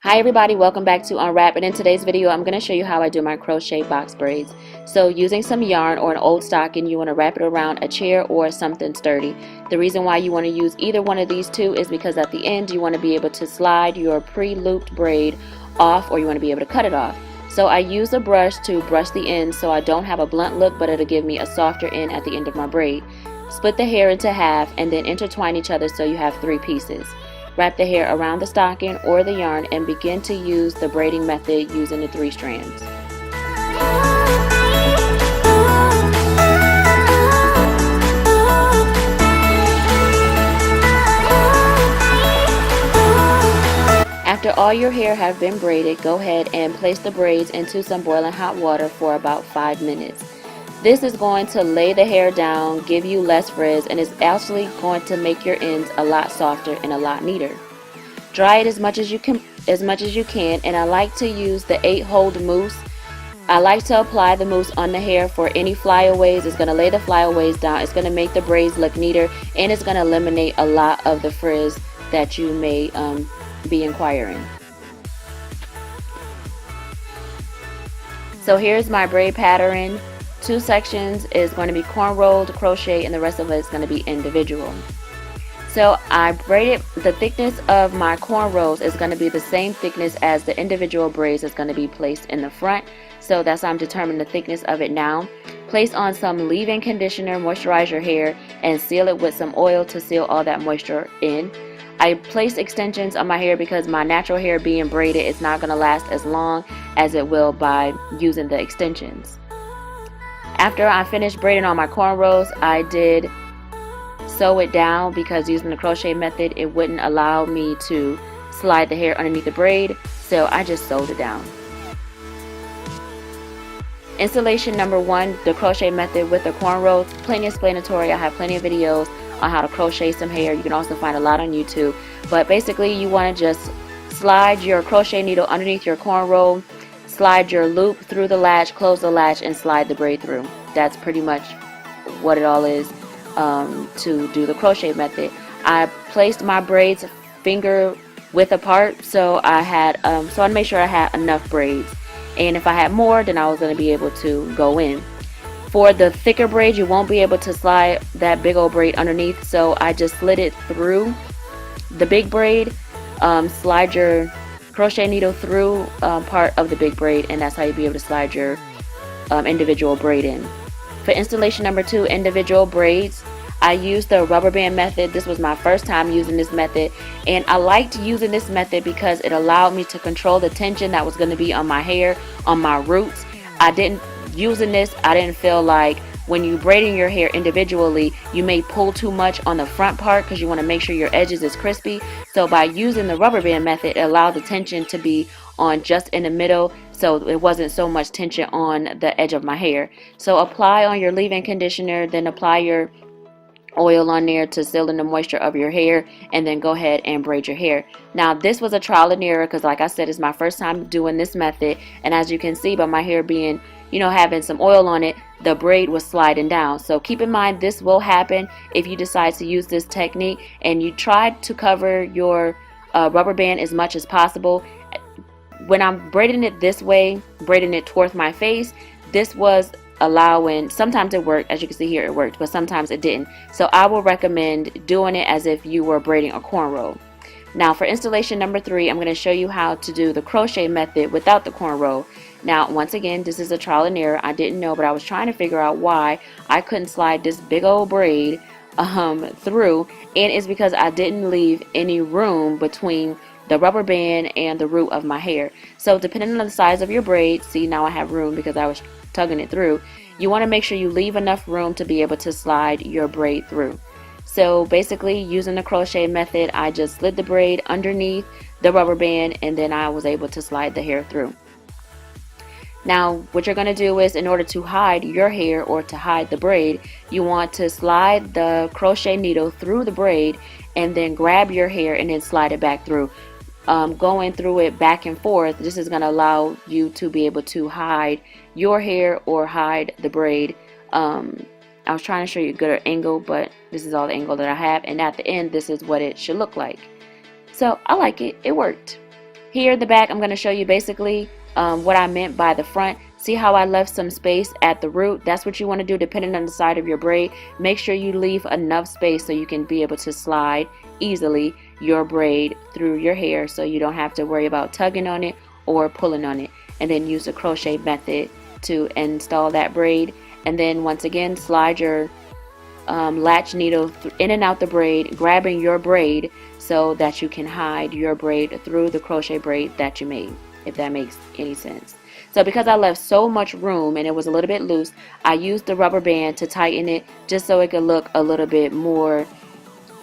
Hi everybody, welcome back to Unwrap, and in today's video I'm going to show you how I do my crochet box braids. So using some yarn or an old stocking, you want to wrap it around a chair or something sturdy. The reason why you want to use either one of these two is because at the end you want to be able to slide your pre-looped braid off, or you want to be able to cut it off. So I use a brush to brush the ends so I don't have a blunt look, but it'll give me a softer end at the end of my braid. Split the hair into half and then intertwine each other so you have 3 pieces. Wrap the hair around the stocking or the yarn and begin to use the braiding method using the 3 strands. After all your hair have been braided, go ahead and place the braids into some boiling hot water for about 5 minutes. This is going to lay the hair down, give you less frizz, and is actually going to make your ends a lot softer and a lot neater. Dry it as much as you can, and I like to use the 8-hold mousse. I like to apply the mousse on the hair for any flyaways. It's going to lay the flyaways down. It's going to make the braids look neater, and it's going to eliminate a lot of the frizz that you may be inquiring. So here's my braid pattern. 2 sections is going to be cornrow, crochet, and the rest of it is going to be individual. So I braided, the thickness of my cornrows is going to be the same thickness as the individual braids that's going to be placed in the front. So that's how I'm determining the thickness of it now. Place on some leave-in conditioner, moisturize your hair, and seal it with some oil to seal all that moisture in. I place extensions on my hair because my natural hair being braided is not going to last as long as it will by using the extensions. After I finished braiding on my cornrows, I did sew it down because using the crochet method it wouldn't allow me to slide the hair underneath the braid, so I just sewed it down. Installation number 1, the crochet method with the cornrows, plenty explanatory. I have plenty of videos on how to crochet some hair. You can also find a lot on YouTube, but basically you want to just slide your crochet needle underneath your cornrow, slide your loop through the latch, close the latch, and slide the braid through. That's pretty much what it all is to do the crochet method. I placed my braids finger width apart, so I made sure I had enough braids, and if I had more then I was going to be able to go in. For the thicker braids you won't be able to slide that big old braid underneath, so I just slid it through the big braid. Slide your crochet needle through part of the big braid, and that's how you'll be able to slide your individual braid in. For installation number 2, individual braids, I used the rubber band method. This was my first time using this method, and I liked using this method because it allowed me to control the tension that was going to be on my hair, on my roots. I didn't feel like when you braiding your hair individually you may pull too much on the front part because you want to make sure your edges is crispy. So by using the rubber band method, it allowed the tension to be on just in the middle, so it wasn't so much tension on the edge of my hair. So apply on your leave-in conditioner, then apply your oil on there to seal in the moisture of your hair, and then go ahead and braid your hair. Now this was a trial and error because, like I said, it's my first time doing this method, and as you can see by my hair being, having some oil on it, the braid was sliding down. So keep in mind this will happen if you decide to use this technique and you try to cover your rubber band as much as possible. When I'm braiding it this way, braiding it towards my face, this was allowing, sometimes it worked, as you can see here it worked, but sometimes it didn't. So I will recommend doing it as if you were braiding a cornrow. Now for installation number 3, I'm going to show you how to do the crochet method without the cornrow. Now once again, this is a trial and error. I didn't know, but I was trying to figure out why I couldn't slide this big old braid through, and it's because I didn't leave any room between the rubber band and the root of my hair. So depending on the size of your braid, see now I have room because I was tugging it through, you want to make sure you leave enough room to be able to slide your braid through. So basically using the crochet method, I just slid the braid underneath the rubber band, and then I was able to slide the hair through. Now what you're going to do is, in order to hide your hair or to hide the braid, you want to slide the crochet needle through the braid and then grab your hair and then slide it back through. Going through it back and forth, this is going to allow you to be able to hide your hair or hide the braid. I was trying to show you a good angle, but this is all the angle that I have, and at the end this is what it should look like. So I like it. It worked. Here at the back, I'm going to show you basically what I meant by the front. See how I left some space at the root? That's what you want to do depending on the side of your braid. Make sure you leave enough space so you can be able to slide easily your braid through your hair, so you don't have to worry about tugging on it or pulling on it. And then use the crochet method to install that braid. And then once again, slide your latch needle in and out the braid, grabbing your braid so that you can hide your braid through the crochet braid that you made, if that makes any sense. So because I left so much room and it was a little bit loose, I used the rubber band to tighten it just so it could look a little bit more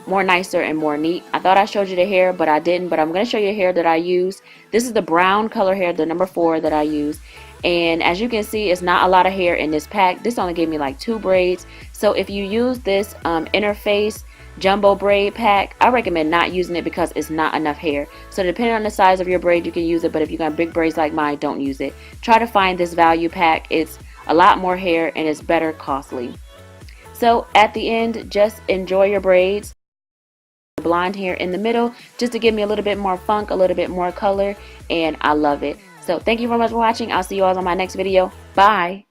nicer and more neat. I thought I showed you the hair, but I didn't. But I'm going to show you hair that I use. This is the brown color hair, the number 4 that I use. And as you can see, it's not a lot of hair in this pack. This only gave me like 2 braids. So if you use this interface jumbo braid pack, I recommend not using it because it's not enough hair. So depending on the size of your braid, you can use it. But if you got big braids like mine, don't use it. Try to find this value pack. It's a lot more hair and it's better costly. So at the end, just enjoy your braids. Blonde hair in the middle just to give me a little bit more funk, a little bit more color, and I love it. So thank you very much for watching. I'll see you all on my next video. Bye.